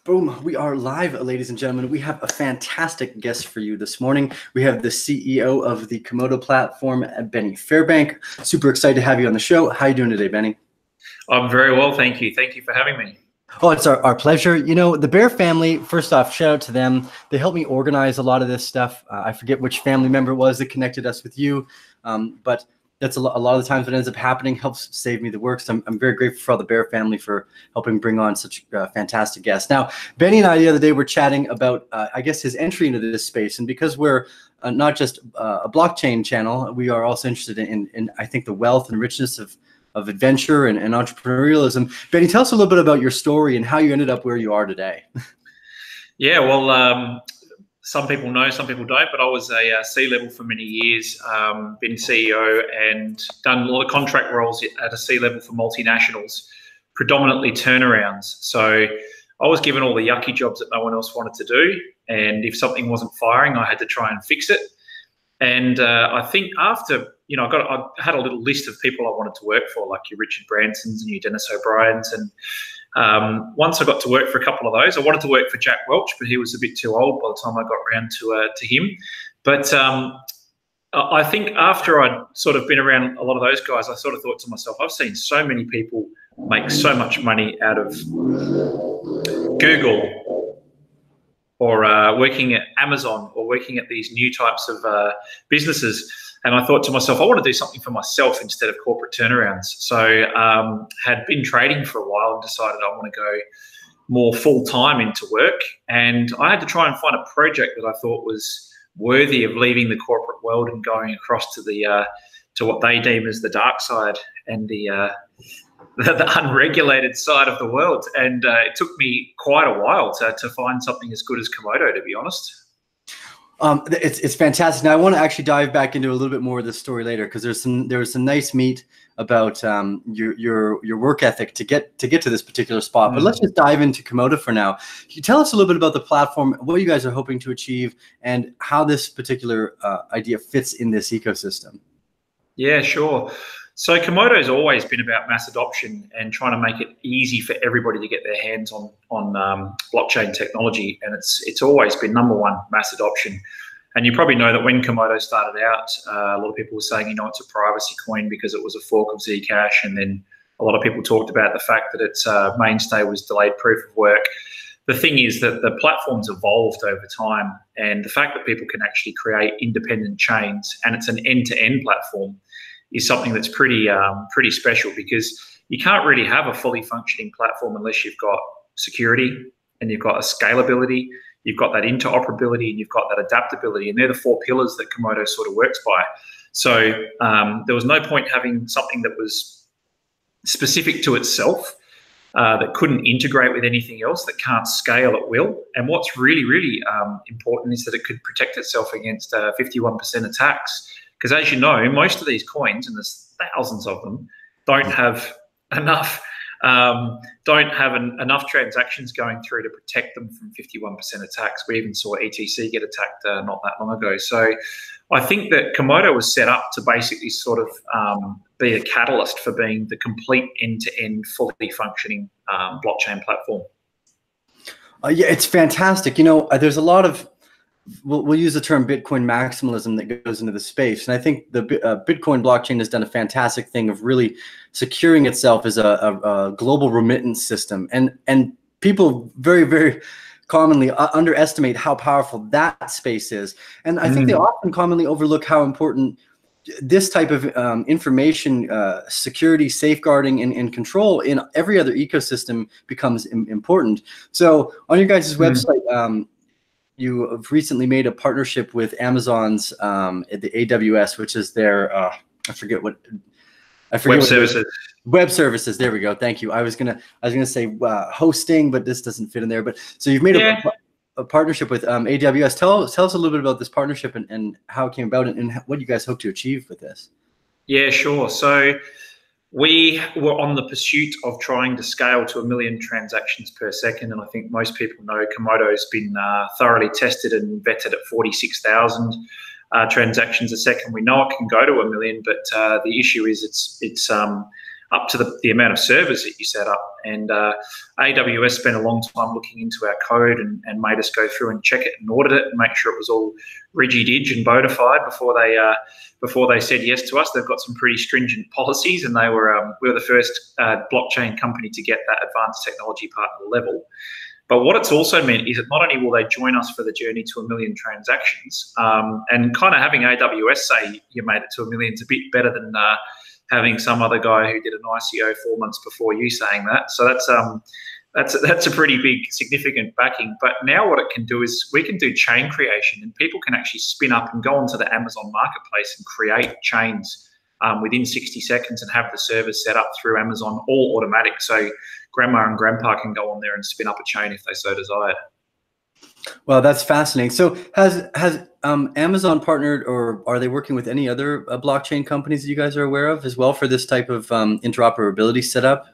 Boom, we are live, ladies and gentlemen. We have a fantastic guest for you this morning. We have the CEO of the Komodo platform, Benny Fairbank. Super excited to have you on the show. How are you doing today, Benny? I'm very well, thank you. Thank you for having me. Oh, it's our pleasure. You know, the Bear family, first off, shout out to them. They helped me organize a lot of this stuff. I forget which family member it was that connected us with you, but that's a lot of the times what ends up happening helps save me the work. So I'm very grateful for all the Bear family for helping bring on such fantastic guests. Now, Benny and I the other day were chatting about, I guess, his entry into this space. And because we're not just a blockchain channel, we are also interested in I think, the wealth and richness of adventure and entrepreneurialism. Benny, tell us a little bit about your story and how you ended up where you are today. Yeah, well, some people know, some people don't, but I was a C-level for many years, been CEO and done a lot of contract roles at a C-level for multinationals, predominantly turnarounds. So I was given all the yucky jobs that no one else wanted to do. And if something wasn't firing, I had to try and fix it. And I think after, I had a little list of people I wanted to work for, like your Richard Bransons and your Dennis O'Briens. And once I got to work for a couple of those, I wanted to work for Jack Welch, but he was a bit too old by the time I got around to him. But I think after I'd sort of been around a lot of those guys, I sort of thought to myself, I've seen so many people make so much money out of Google or working at Amazon or working at these new types of businesses. And I thought to myself, I want to do something for myself instead of corporate turnarounds. So had been trading for a while and decided I want to go more full-time into work. And I had to try and find a project that I thought was worthy of leaving the corporate world and going across to the to what they deem as the dark side and the unregulated side of the world. And it took me quite a while to find something as good as Komodo, to be honest. It's fantastic. Now I want to actually dive back into a little bit more of this story later, because there was some nice meat about your work ethic to get to this particular spot. But let's just dive into Komodo for now. Can you tell us a little bit about the platform, what you guys are hoping to achieve, and how this particular idea fits in this ecosystem? Yeah, sure. So Komodo has always been about mass adoption and trying to make it easy for everybody to get their hands on blockchain technology, and it's always been number one, mass adoption. And you probably know that when Komodo started out, a lot of people were saying, it's a privacy coin because it was a fork of Zcash, and then a lot of people talked about the fact that its mainstay was delayed proof of work. The thing is that the platform's evolved over time, and the fact that people can actually create independent chains, and it's an end-to-end platform, is something that's pretty special, because you can't really have a fully functioning platform unless you've got security and you've got a scalability, you've got that interoperability, and you've got that adaptability. And they're the four pillars that Komodo sort of works by. So there was no point having something that was specific to itself, that couldn't integrate with anything else, that can't scale at will. And what's really, really important is that it could protect itself against 51% attacks. Because as you know, most of these coins, and there's thousands of them, don't have enough enough transactions going through to protect them from 51% attacks. We even saw ETC get attacked not that long ago. So I think that Komodo was set up to basically sort of be a catalyst for being the complete end-to-end, fully functioning blockchain platform. Yeah, it's fantastic. There's a lot of, we'll use the term Bitcoin maximalism that goes into the space. And I think the Bitcoin blockchain has done a fantastic thing of really securing itself as a global remittance system. And people very, very commonly underestimate how powerful that space is. And I think they often commonly overlook how important this type of information security, safeguarding, and control in every other ecosystem becomes important. So on your guys' website, you have recently made a partnership with Amazon's the AWS, which is their Web services. Web services. There we go. Thank you. I was gonna say hosting, but this doesn't fit in there. But so you've made a partnership with AWS. Tell us a little bit about this partnership and how it came about, and what you guys hope to achieve with this. Yeah, sure. So we were on the pursuit of trying to scale to 1 million transactions per second. And I think most people know Komodo's been thoroughly tested and vetted at 46,000 transactions a second. We know it can go to 1 million, but the issue is it's up to the amount of servers that you set up. And AWS spent a long time looking into our code and made us go through and check it and audit it and make sure it was all rigid and bona fide before they said yes to us. They've got some pretty stringent policies, and we were the first blockchain company to get that advanced technology partner level. But what it's also meant is that not only will they join us for the journey to 1 million transactions, and kind of having AWS say you made it to 1 million is a bit better than having some other guy who did an ICO 4 months before you saying that. So that's a pretty big, significant backing. But now what it can do is we can do chain creation, and people can actually spin up and go onto the Amazon marketplace and create chains within 60 seconds and have the servers set up through Amazon, all automatic. So grandma and grandpa can go on there and spin up a chain if they so desire. Well, that's fascinating. So has Amazon partnered, or are they working with any other blockchain companies that you guys are aware of as well for this type of interoperability setup?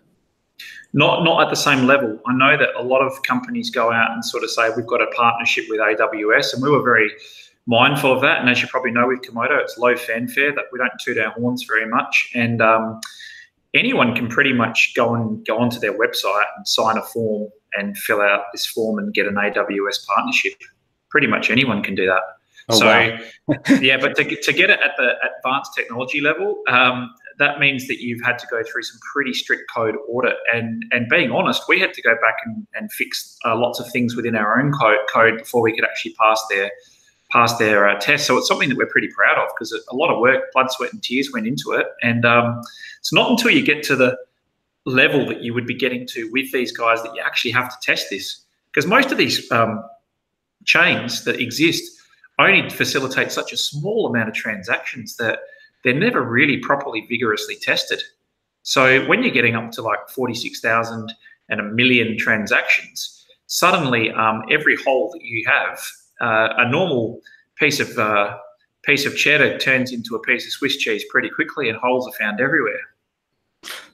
Not at the same level. I know that a lot of companies go out and sort of say, we've got a partnership with AWS, and we were very mindful of that. And as you probably know with Comodo, it's low fanfare, that we don't toot our horns very much. And anyone can pretty much go onto their website and sign a form and fill out this form and get an AWS partnership. Pretty much anyone can do that. Oh, so, wow. Yeah, but to get it at the advanced technology level, that means that you've had to go through some pretty strict code audit. And being honest, we had to go back and fix lots of things within our own code before we could actually pass their test. So it's something that we're pretty proud of, because a lot of work, blood, sweat and tears went into it. And it's not until you get to the level that you would be getting to with these guys that you actually have to test this. Because most of these chains that exist only facilitate such a small amount of transactions that they're never really properly vigorously tested. So when you're getting up to like 46,000 and 1 million transactions, suddenly every hole that you have, a normal piece of cheddar turns into a piece of Swiss cheese pretty quickly, and holes are found everywhere.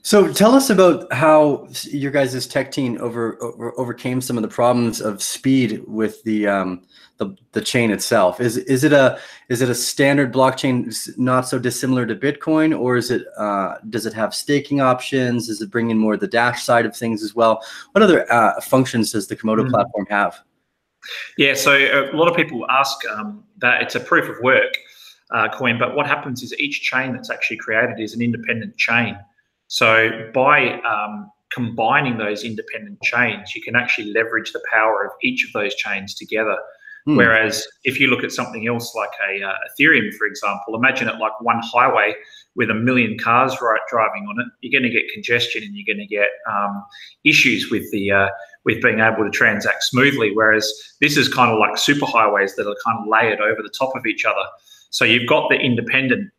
So tell us about how your guys' tech team overcame some of the problems of speed with the chain itself. Is it a standard blockchain, not so dissimilar to Bitcoin, or is it does it have staking options? Is it bringing more of the Dash side of things as well? What other functions does the Comodo platform have? Yeah, so a lot of people ask that it's a proof of work coin, but what happens is each chain that's actually created is an independent chain. So by combining those independent chains, you can actually leverage the power of each of those chains together. Whereas if you look at something else like Ethereum, for example, imagine it like one highway with 1 million cars driving on it. You're going to get congestion, and you're going to get issues with being able to transact smoothly. Whereas this is kind of like superhighways that are kind of layered over the top of each other. So you've got the independent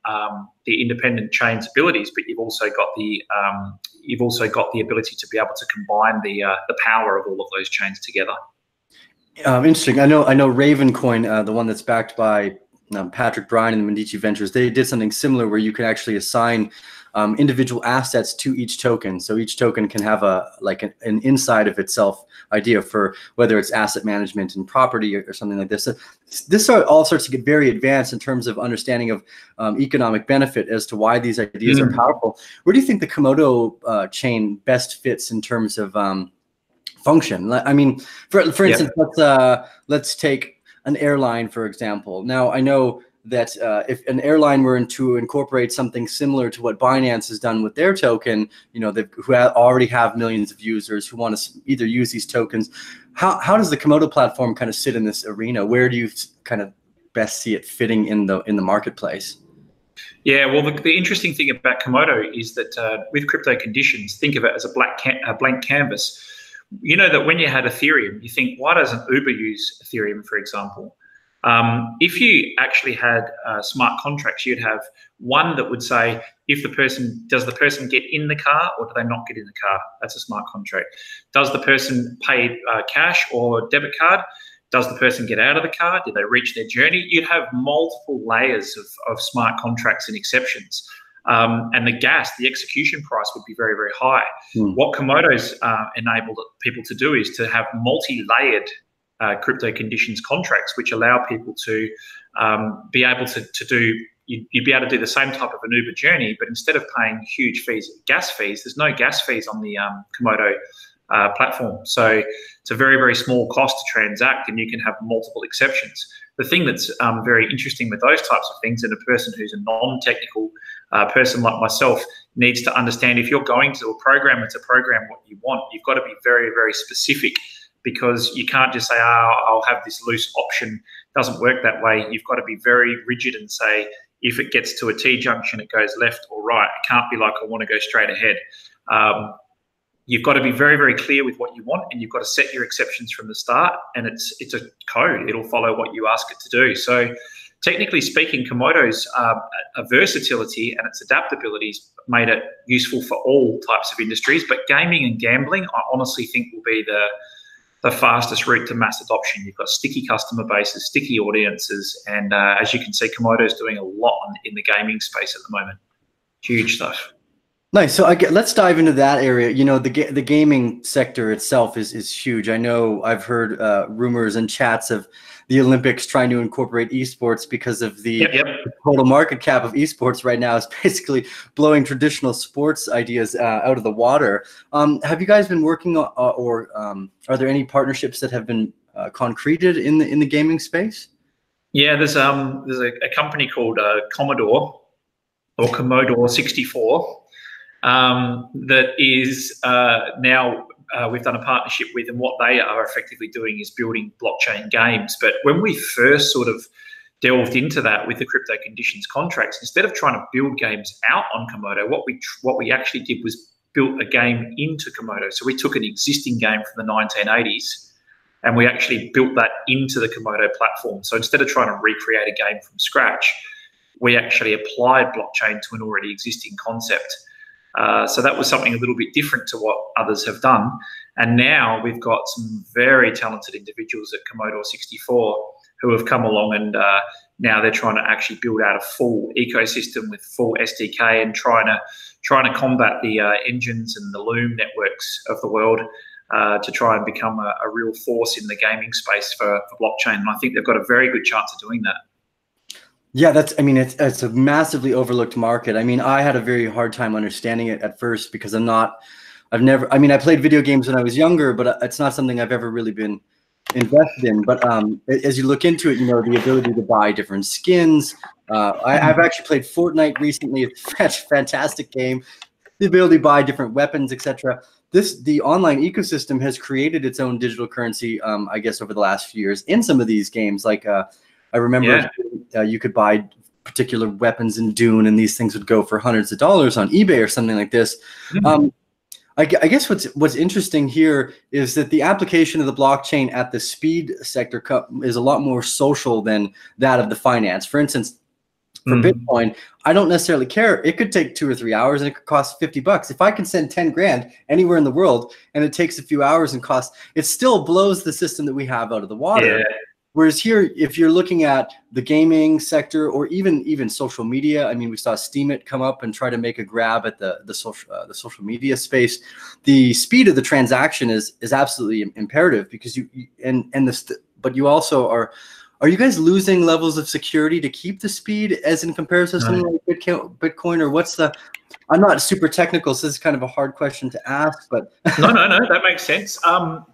chain's abilities, but you've also got the ability to be able to combine the power of all of those chains together. Interesting. I know Ravencoin, the one that's backed by Patrick Bryan and the Medici Ventures, they did something similar where you can actually assign individual assets to each token. So each token can have an inside of itself idea for whether it's asset management and property or something like this. So this all starts to get very advanced in terms of understanding of economic benefit as to why these ideas are powerful. Where do you think the Comodo chain best fits in terms of function? I mean, for instance, let's take an airline, for example. Now, I know that if an airline were to incorporate something similar to what Binance has done with their token, who already have millions of users who want to either use these tokens, how does the Comodo platform kind of sit in this arena? Where do you kind of best see it fitting in the marketplace? Yeah, well, the interesting thing about Comodo is that with crypto conditions, think of it as a blank canvas. You know that when you had Ethereum, you think, why doesn't Uber use Ethereum, for example? If you actually had smart contracts, you'd have one that would say, does the person get in the car or do they not get in the car? That's a smart contract. Does the person pay cash or debit card? Does the person get out of the car? Did they reach their journey? You'd have multiple layers of smart contracts and exceptions. And the execution price would be very, very high. What Komodo's enabled people to do is to have multi-layered crypto conditions contracts, which allow people to be able to do you'd be able to do the same type of an Uber journey, but instead of paying huge fees, gas fees, there's no gas fees on the Komodo platform. So it's a very, very small cost to transact, and you can have multiple exceptions. The thing that's very interesting with those types of things, and a person who's a non-technical person like myself needs to understand, if you're going to a program, it's a program what you want. You've got to be very, very specific, because you can't just say, oh, I'll have this loose option. It doesn't work that way. You've got to be very rigid and say, if it gets to a T-junction, it goes left or right. It can't be like, I want to go straight ahead. You've got to be very, very clear with what you want, and you've got to set your exceptions from the start, and it's a code. It'll follow what you ask it to do. So technically speaking, Komodo's versatility and its adaptability has made it useful for all types of industries, but gaming and gambling, I honestly think, will be the fastest route to mass adoption. You've got sticky customer bases, sticky audiences, and as you can see, Komodo's doing a lot in the gaming space at the moment. Huge stuff. Nice. So let's dive into that area. You know, the gaming sector itself is huge. I know I've heard rumors and chats of the Olympics trying to incorporate esports, because of the total market cap of esports right now is basically blowing traditional sports ideas out of the water. Have you guys been working on, or are there any partnerships that have been concreted in the gaming space? Yeah, there's a company called Commodore, or Commodore 64. That is now we've done a partnership with, and what they are effectively doing is building blockchain games. But when we first sort of delved into that with the crypto conditions contracts, instead of trying to build games out on Komodo, what we actually did was built a game into Komodo. So we took an existing game from the 1980s and we actually built that into the Komodo platform. So instead of trying to recreate a game from scratch, we actually applied blockchain to an already existing concept. So that was something a little bit different to what others have done. And now we've got some very talented individuals at Commodore 64 who have come along, and now they're trying to actually build out a full ecosystem with full SDK, and trying to combat the engines and the Loom networks of the world to try and become a real force in the gaming space for blockchain. And I think they've got a very good chance of doing that. Yeah, it's a massively overlooked market. I mean, I had a very hard time understanding it at first, because I played video games when I was younger, but it's not something I've ever really been invested in. But as you look into it, you know, the ability to buy different skins. I've actually played Fortnite recently. It's a fantastic game. The ability to buy different weapons, etc. The online ecosystem has created its own digital currency, I guess, over the last few years in some of these games. Like I remember you could buy particular weapons in Dune, and these things would go for hundreds of dollars on eBay or something like this. I guess what's interesting here is that the application of the blockchain at the speed sector is a lot more social than that of the finance. For instance, for Bitcoin, I don't necessarily care. It could take 2 or 3 hours and it could cost $50. If I can send 10 grand anywhere in the world and it takes a few hours and it still blows the system that we have out of the water. Yeah. Whereas here, if you're looking at the gaming sector, or even social media, I mean, we saw Steemit come up and try to make a grab at the social media space. The speed of the transaction is absolutely imperative, because but you also are you guys losing levels of security to keep the speed, as in comparison to something like Bitcoin, or I'm not super technical, so this is kind of a hard question to ask, but no, that makes sense.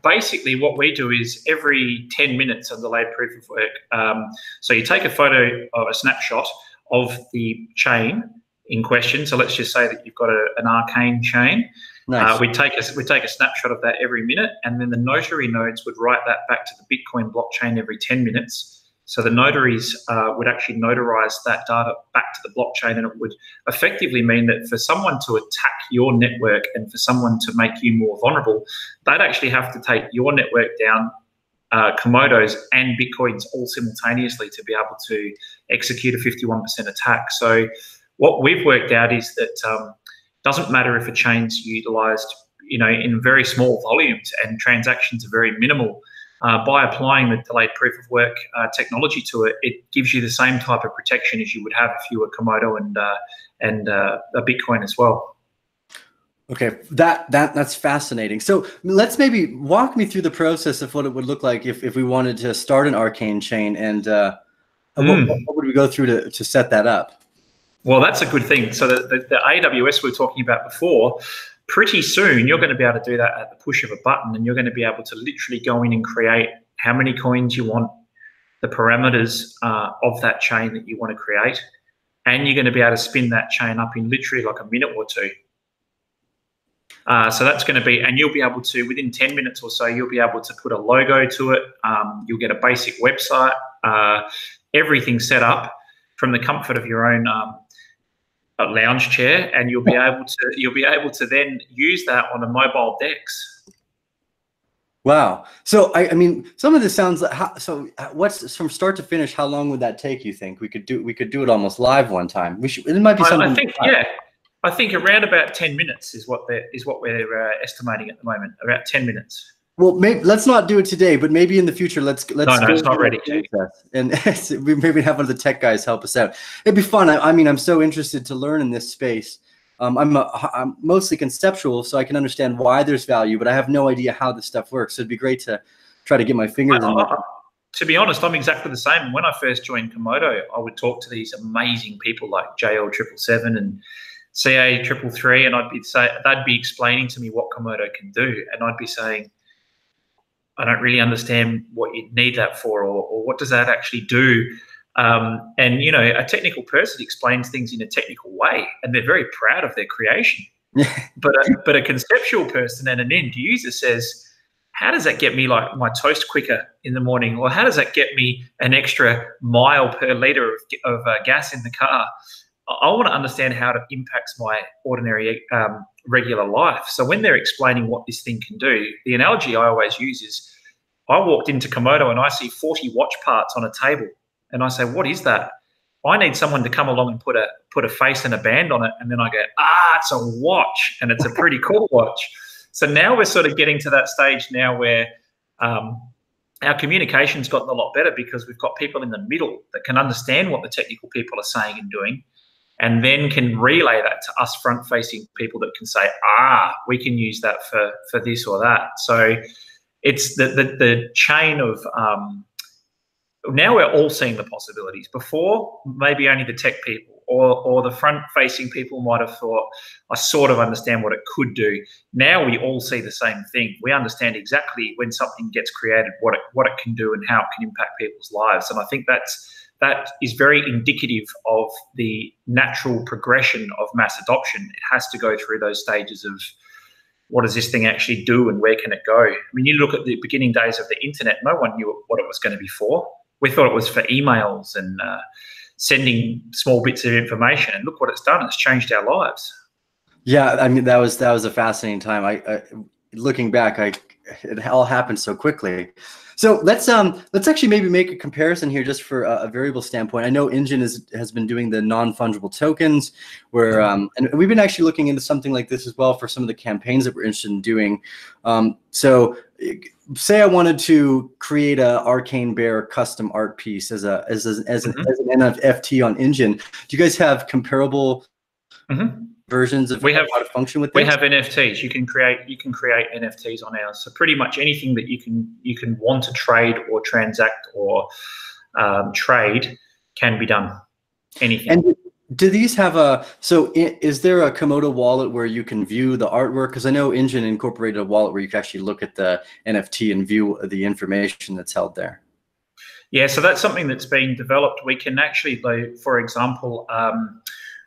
Basically, what we do is every 10 minutes of delayed proof of work. So you take a photo of a snapshot of the chain in question. So let's just say that you've got an Arcane chain. Nice. We take a snapshot of that every minute, and then the notary nodes would write that back to the Bitcoin blockchain every 10 minutes. So the notaries would actually notarize that data back to the blockchain, and it would effectively mean that for someone to attack your network and for someone to make you more vulnerable, they'd actually have to take your network down, Komodo's and Bitcoin's all simultaneously, to be able to execute a 51% attack. So what we've worked out is that doesn't matter if a chain's utilized, you know, in very small volumes and transactions are very minimal. By applying the delayed proof of work technology to it, it gives you the same type of protection as you would have if you were Komodo and a Bitcoin as well. Okay, that's fascinating. So let's maybe walk me through the process of what it would look like if we wanted to start an Arcane chain, and what would we go through to set that up? Well, that's a good thing. So the AWS we were talking about before, pretty soon you're going to be able to do that at the push of a button, and you're going to be able to literally go in and create how many coins you want, the parameters of that chain that you want to create, and you're going to be able to spin that chain up in literally like a minute or two. So that's going to be, and you'll be able to, within 10 minutes or so, you'll be able to put a logo to it. You'll get a basic website, everything set up from the comfort of your own lounge chair, and you'll be able to then use that on a mobile DEX. Wow. So I mean, some of this sounds like what's from start to finish? How long would that take? You think we could do it almost live one time? We should. It might be something. I think I think around about 10 minutes is what we're estimating at the moment. About 10 minutes. Well, maybe let's not do it today, but maybe in the future, let's. No, it's not ready. And we maybe have one of the tech guys help us out. It'd be fun. I mean, I'm so interested to learn in this space. I'm mostly conceptual, so I can understand why there's value, but I have no idea how this stuff works. So it'd be great to try to get my fingers in it. To be honest, I'm exactly the same. When I first joined Komodo, I would talk to these amazing people like JL777 and CA333, and they'd be explaining to me what Komodo can do, and I'd be saying, I don't really understand what you need that for, or what does that actually do? And you know, a technical person explains things in a technical way, and they're very proud of their creation. But a conceptual person and an end user says, how does that get me like my toast quicker in the morning, or how does that get me an extra mile per litre of gas in the car? I want to understand how it impacts my ordinary regular life. So when they're explaining what this thing can do, the analogy I always use is, I walked into Komodo and I see 40 watch parts on a table, and I say, what is that? I need someone to come along and put a face and a band on it, and then I go, it's a watch, and it's a pretty cool watch. So now we're sort of getting to that stage now where our communication's gotten a lot better, because we've got people in the middle that can understand what the technical people are saying and doing, and then can relay that to us front-facing people that can say, we can use that for this or that. So it's the chain of now we're all seeing the possibilities. Before, maybe only the tech people or the front-facing people might have thought, I sort of understand what it could do. Now we all see the same thing. We understand exactly when something gets created, what it can do and how it can impact people's lives. And I think that is very indicative of the natural progression of mass adoption. It has to go through those stages of, what does this thing actually do and where can it go? I mean, you look at the beginning days of the internet, no one knew what it was going to be for. We thought it was for emails and sending small bits of information, and look what it's done. It's changed our lives. Yeah, I mean, that was a fascinating time. I looking back, it all happened so quickly. So let's actually maybe make a comparison here, just for a variable standpoint. I know Engine has been doing the non-fungible tokens, where and we've been actually looking into something like this as well for some of the campaigns that we're interested in doing. So say I wanted to create a Arcane Bear custom art piece as an NFT on Engine. Do you guys have comparable versions of how to function with this? We have NFTs. You can create NFTs on ours. So pretty much anything that you can want to trade or transact or trade can be done. Anything. And do these have is there a Komodo wallet where you can view the artwork? Because I know Engine incorporated a wallet where you can actually look at the NFT and view the information that's held there. Yeah, so that's something that's been developed. We can actually, for example,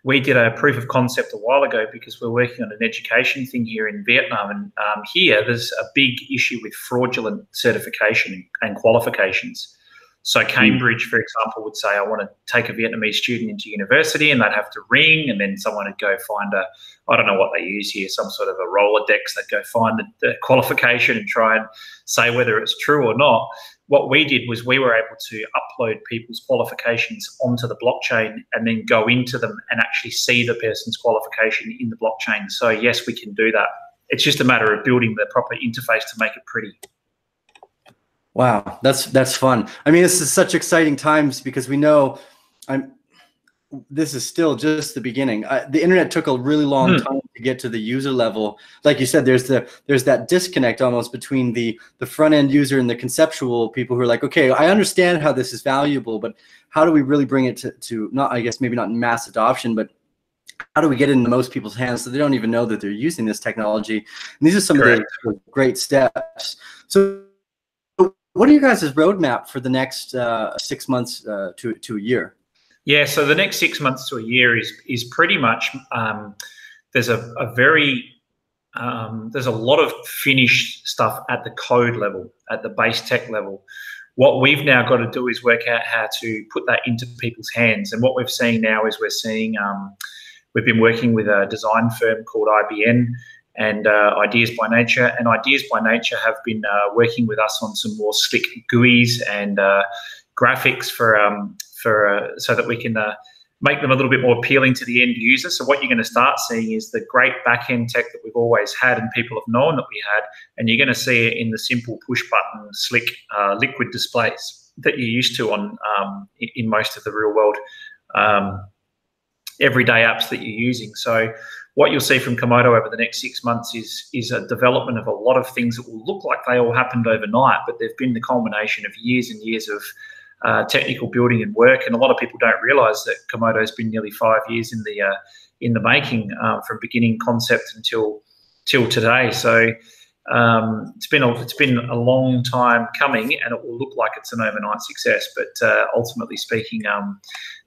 we did a proof of concept a while ago, because we're working on an education thing here in Vietnam. And here there's a big issue with fraudulent certification and qualifications. So Cambridge, for example, would say, I want to take a Vietnamese student into university, and they'd have to ring, and then someone would go find I don't know what they use here, some sort of a Rolodex. They'd go find the qualification and try and say whether it's true or not. What we did was we were able to upload people's qualifications onto the blockchain and then go into them and actually see the person's qualification in the blockchain. So yes, we can do that. It's just a matter of building the proper interface to make it pretty. Wow, that's fun. I mean, this is such exciting times, because we know this is still just the beginning. The internet took a really long time to get to the user level, like you said, there's that disconnect almost between the front end user and the conceptual people who are like, okay, I understand how this is valuable, but how do we really bring it to not, I guess maybe not mass adoption, but how do we get it into most people's hands so they don't even know that they're using this technology? And these are some Correct. of the great steps. So what are you guys' roadmap for the next 6 months to a year? Yeah, so the next 6 months to a year is pretty much there's a lot of finished stuff at the code level, at the base tech level. What we've now got to do is work out how to put that into people's hands. And what we've seen now is we've been working with a design firm called IBN and Ideas by Nature. And Ideas by Nature have been working with us on some more slick GUIs and graphics so that we can make them a little bit more appealing to the end user. So what you're going to start seeing is the great back-end tech that we've always had and people have known that we had, and you're going to see it in the simple push-button, slick liquid displays that you're used to on in most of the real-world everyday apps that you're using. So what you'll see from Comodo over the next 6 months is a development of a lot of things that will look like they all happened overnight, but they've been the culmination of years and years of technical building and work. And a lot of people don't realise that Comodo's been nearly 5 years in the making, from beginning concept till today. So it's been a long time coming, and it will look like it's an overnight success. But ultimately speaking,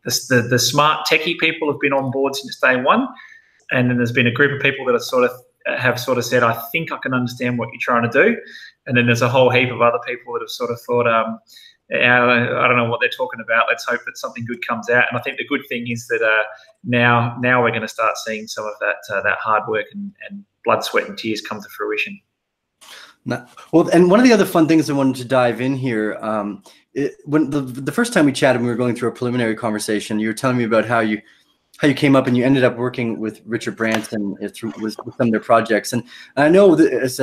the smart techie people have been on board since day one, and then there's been a group of people that have sort of said, I think I can understand what you're trying to do, and then there's a whole heap of other people that have sort of thought, I don't know what they're talking about. Let's hope that something good comes out. And I think the good thing is that now we're going to start seeing some of that hard work and blood, sweat, and tears come to fruition. Well, and one of the other fun things I wanted to dive in here, when the first time we chatted, we were going through a preliminary conversation. You were telling me about how you came up and you ended up working with Richard Branson with some of their projects. And I know that it's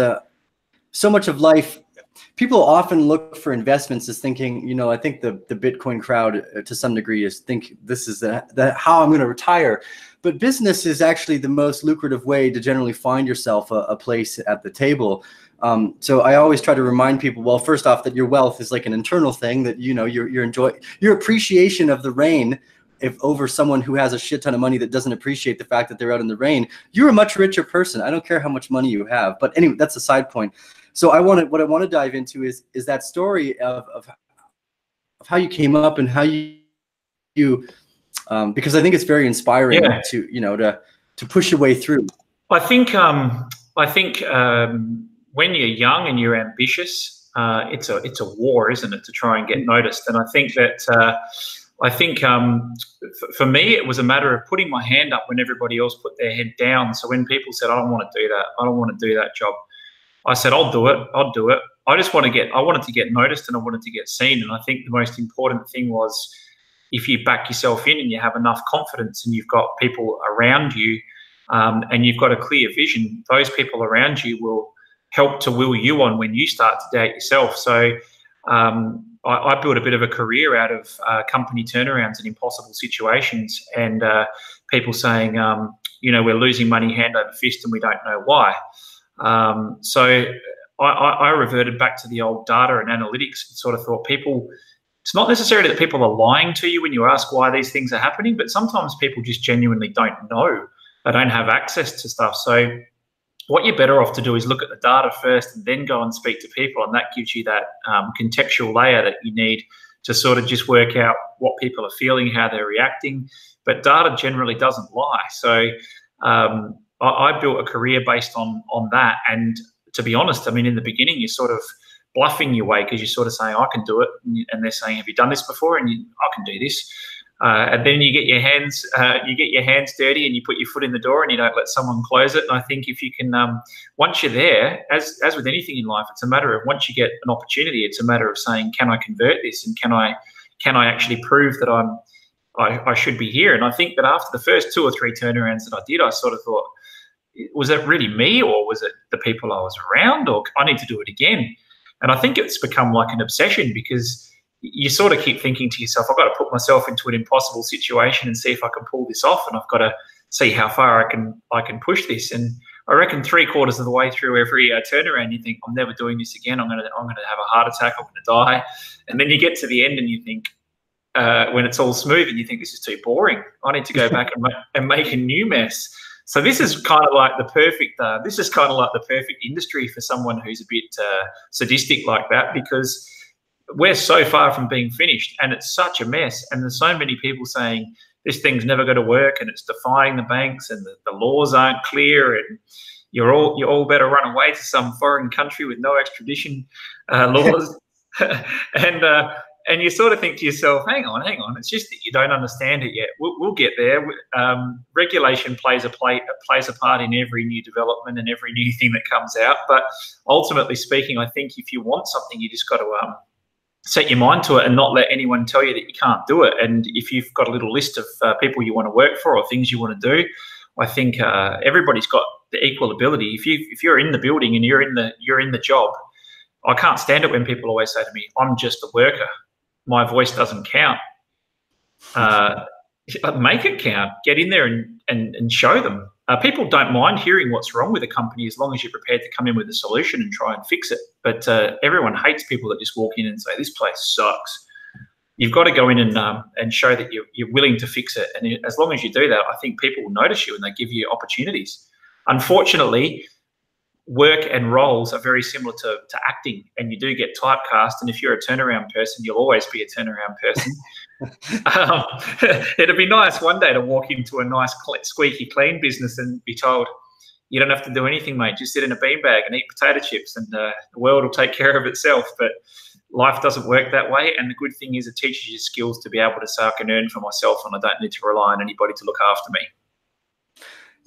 so much of life. People often look for investments as thinking, I think the Bitcoin crowd to some degree is think this is how I'm going to retire. But business is actually the most lucrative way to generally find yourself a place at the table. So I always try to remind people, well, first off, that your wealth is like an internal thing, that, your appreciation of the rain, if over someone who has a shit ton of money that doesn't appreciate the fact that they're out in the rain, you're a much richer person. I don't care how much money you have. But anyway, that's a side point. So what I want to dive into is that story of how you came up and how you because I think it's very inspiring to push your way through. I think when you're young and you're ambitious, it's a war, isn't it, to try and get noticed? And I think that for me, it was a matter of putting my hand up when everybody else put their head down. So when people said, I don't want to do that, I don't want to do that job, I said, I'll do it. I wanted to get noticed and I wanted to get seen. And I think the most important thing was, if you back yourself in and you have enough confidence and you've got people around you and you've got a clear vision, those people around you will help to will you on when you start to doubt yourself. So I built a bit of a career out of company turnarounds and impossible situations, and people saying, we're losing money hand over fist and we don't know why. So I reverted back to the old data and analytics and sort of thought, it's not necessarily that people are lying to you when you ask why these things are happening, but sometimes people just genuinely don't know. They don't have access to stuff. So what you're better off to do is look at the data first and then go and speak to people, and that gives you that contextual layer that you need to sort of just work out what people are feeling, how they're reacting. But data generally doesn't lie. So I built a career based on that. And to be honest, I mean, in the beginning, you're sort of bluffing your way because you're sort of saying, I can do it. And they're saying, have you done this before? And I can do this. And then you get your hands dirty and you put your foot in the door and you don't let someone close it. And I think if you can, once you're there, as with anything in life, it's a matter of, once you get an opportunity, it's a matter of saying, can I convert this? And can I actually prove that I should be here? And I think that after the first 2 or 3 turnarounds that I did, I sort of thought, was it really me, or was it the people I was around, or I need to do it again? And I think it's become like an obsession, because you sort of keep thinking to yourself, I've got to put myself into an impossible situation and see if I can pull this off, and I've got to see how far I can push this. And I reckon 3/4 of the way through every turnaround, you think, I'm never doing this again. I'm gonna have a heart attack. I'm gonna die. And then you get to the end and you think, when it's all smooth, and you think, this is too boring. I need to go back and make a new mess. So this is kind of like the perfect. This is kind of like the perfect industry for someone who's a bit sadistic like that, because we're so far from being finished, and it's such a mess. And there's so many people saying this thing's never going to work, and it's defying the banks, and the laws aren't clear, and you all better run away to some foreign country with no extradition laws. And you sort of think to yourself, hang on, it's just that you don't understand it yet. We'll get there. Regulation plays a part in every new development and every new thing that comes out. But ultimately speaking, I think if you want something, you just got to set your mind to it and not let anyone tell you that you can't do it. And if you've got a little list of people you want to work for or things you want to do, I think everybody's got the equal ability. If you're in the building and you're in the job, I can't stand it when people always say to me, I'm just a worker. My voice doesn't count. Make it count. Get in there and show them. People don't mind hearing what's wrong with a company as long as you're prepared to come in with a solution and try and fix it. But everyone hates people that just walk in and say, this place sucks. You've got to go in and show that you're willing to fix it. And as long as you do that, I think people will notice you and they give you opportunities. Unfortunately, work and roles are very similar to acting, and you do get typecast. And if you're a turnaround person, you'll always be a turnaround person. It'd be nice one day to walk into a nice, squeaky clean business and be told, you don't have to do anything, mate. Just sit in a beanbag and eat potato chips, and the world will take care of itself. But life doesn't work that way. And the good thing is it teaches you skills to be able to say, I can earn for myself, and I don't need to rely on anybody to look after me.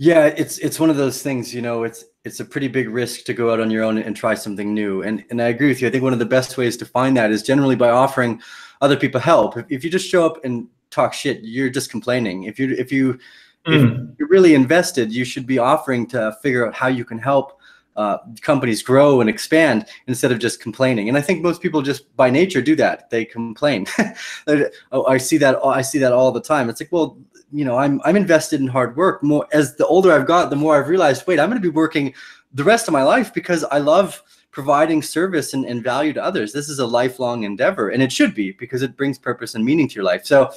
Yeah, it's one of those things, you know, it's a pretty big risk to go out on your own and try something new. And I agree with you. I think one of the best ways to find that is generally by offering other people help. If you just show up and talk shit, you're just complaining. If you're really invested, you should be offering to figure out how you can help companies grow and expand instead of just complaining. And I think most people just by nature do that. They complain. I see that all the time. It's like, well, you know, I'm invested in hard work. More as the older I've got, the more I've realized, wait, I'm going to be working the rest of my life because I love providing service and value to others. This is a lifelong endeavor, and it should be, because it brings purpose and meaning to your life. So,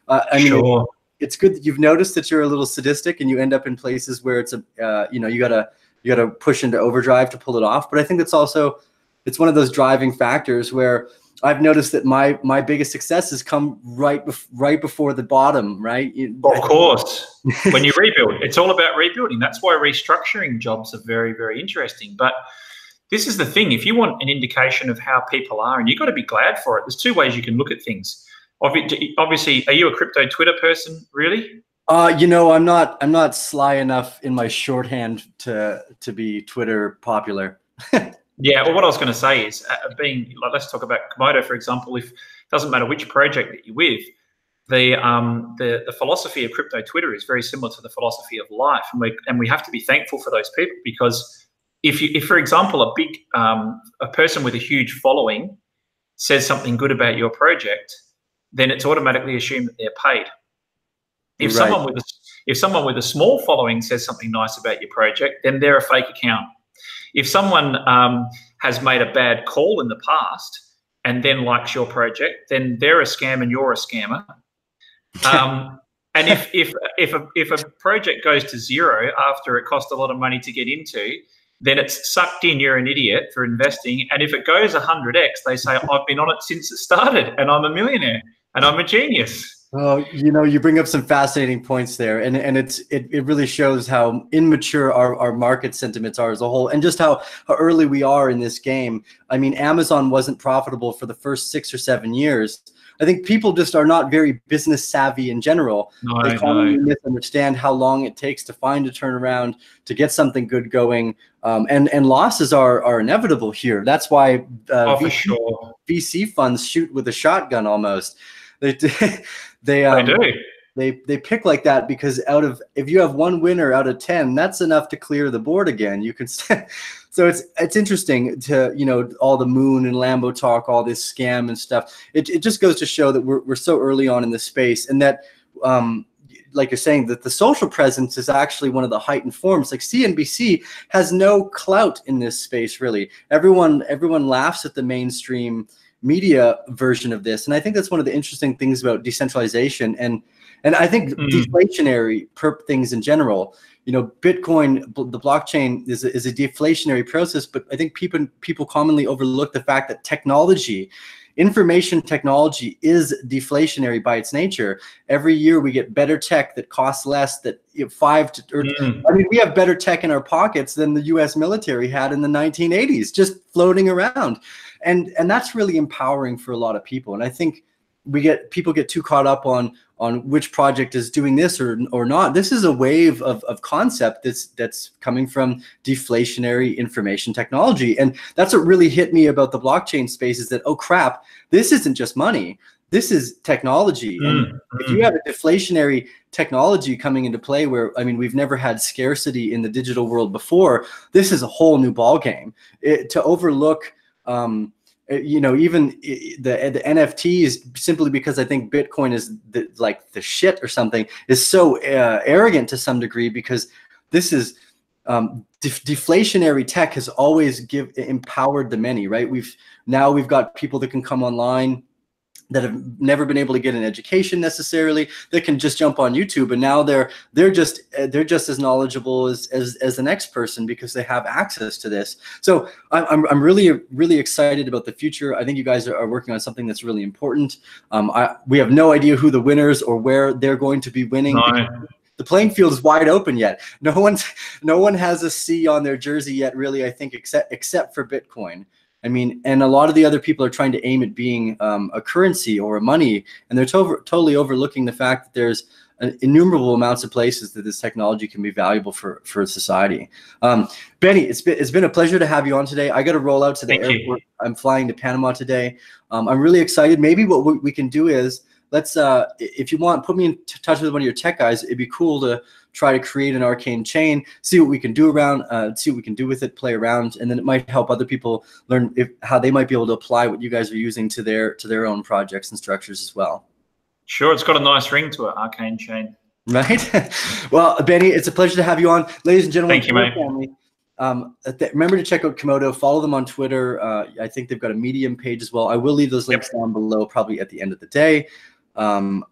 I mean, sure. It's good that you've noticed that you're a little sadistic and you end up in places where it's you know, you gotta push into overdrive to pull it off. But I think it's one of those driving factors where I've noticed that my biggest successes come right before the bottom, right? Of course. When you rebuild, it's all about rebuilding. That's why restructuring jobs are very, very interesting. But this is the thing. If you want an indication of how people are, and you've got to be glad for it, there's two ways you can look at things. Obviously, are you a crypto Twitter person, really? You know, I'm not sly enough in my shorthand to be Twitter popular. Yeah, well, what I was going to say is, let's talk about Komodo, for example. If it doesn't matter which project that you're with, the philosophy of crypto Twitter is very similar to the philosophy of life, and we have to be thankful for those people, because if for example, a person with a huge following says something good about your project, then it's automatically assumed that they're paid. If someone with a small following says something nice about your project, then they're a fake account. If someone has made a bad call in the past and then likes your project, then they're a scam and you're a scammer. And if a project goes to zero after it cost a lot of money to get into, then it's sucked in, you're an idiot for investing. And if it goes 100x, they say, I've been on it since it started and I'm a millionaire and I'm a genius. Oh, you know, you bring up some fascinating points there, and it really shows how immature our market sentiments are as a whole, and just how early we are in this game. I mean, Amazon wasn't profitable for the first 6 or 7 years. I think people just are not very business savvy in general. They commonly misunderstand how long it takes to find a turnaround, to get something good going, and losses are inevitable here. That's why VC funds shoot with a shotgun almost. They pick like that because if you have one winner out of 10, that's enough to clear the board again. You can so it's interesting to, you know, all the moon and Lambo talk, all this scam and stuff. It just goes to show that we're so early on in this space, and that like you're saying, that the social presence is actually one of the heightened forms. Like CNBC has no clout in this space, really. Everyone laughs at the mainstream media version of this, and I think that's one of the interesting things about decentralization and I think deflationary things in general. You know, Bitcoin, the blockchain is a deflationary process, but I think people commonly overlook the fact that technology, information technology, is deflationary by its nature. Every year we get better tech that costs less. That I mean, we have better tech in our pockets than the U.S. military had in the 1980s, just floating around, and that's really empowering for a lot of people. And I think people get too caught up on which project is doing this or not. This is a wave of concept that's coming from deflationary information technology. And that's what really hit me about the blockchain space, is that, oh crap, this isn't just money. This is technology. And if you have a deflationary technology coming into play where, I mean, we've never had scarcity in the digital world before, this is a whole new ballgame. To overlook you know, even the NFTs, simply because I think Bitcoin is like the shit or something, is so arrogant to some degree, because this is deflationary tech has always empowered the many, right? We've got people that can come online that have never been able to get an education necessarily, that can just jump on YouTube, and now they're just as knowledgeable as the next person, because they have access to this. So I'm really excited about the future. I think you guys are working on something that's really important. We have no idea who the winners or where they're going to be winning. No. The playing field is wide open yet. No one has a C on their jersey yet, really, I think, except for Bitcoin. I mean, and a lot of the other people are trying to aim at being a currency or a money, and they're totally overlooking the fact that there's innumerable amounts of places that this technology can be valuable for society. Benny, it's been a pleasure to have you on today. I got to roll out to the airport. I'm flying to Panama today. I'm really excited. Maybe what we can do is, let's, if you want, put me in touch with one of your tech guys. It'd be cool to try to create an Arcane chain, see what we can do see what we can do with it, play around, and then it might help other people learn how they might be able to apply what you guys are using to their own projects and structures as well. Sure, it's got a nice ring to it, Arcane chain. Right? Well, Benny, it's a pleasure to have you on. Ladies and gentlemen, thank you, mate. Family, remember to check out Komodo, follow them on Twitter. I think they've got a Medium page as well. I will leave those links down below, probably at the end of the day. I want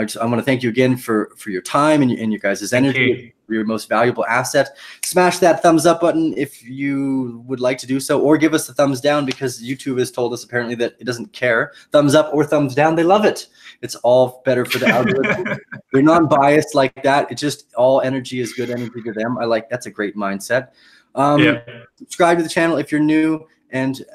to thank you again for your time and your guys' energy, your most valuable asset. Smash that thumbs up button if you would like to do so, or give us a thumbs down, because YouTube has told us apparently that it doesn't care. Thumbs up or thumbs down, they love it. It's all better for the algorithm. They're non-biased like that. It's just all energy is good energy to them. That's a great mindset. Subscribe to the channel if you're new. And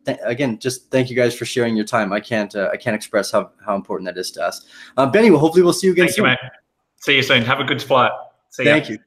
again, just thank you guys for sharing your time. I can't express how important that is to us. Benny, hopefully we'll see you again soon. Thank you, mate. See you soon. Have a good flight. See ya. Thank you.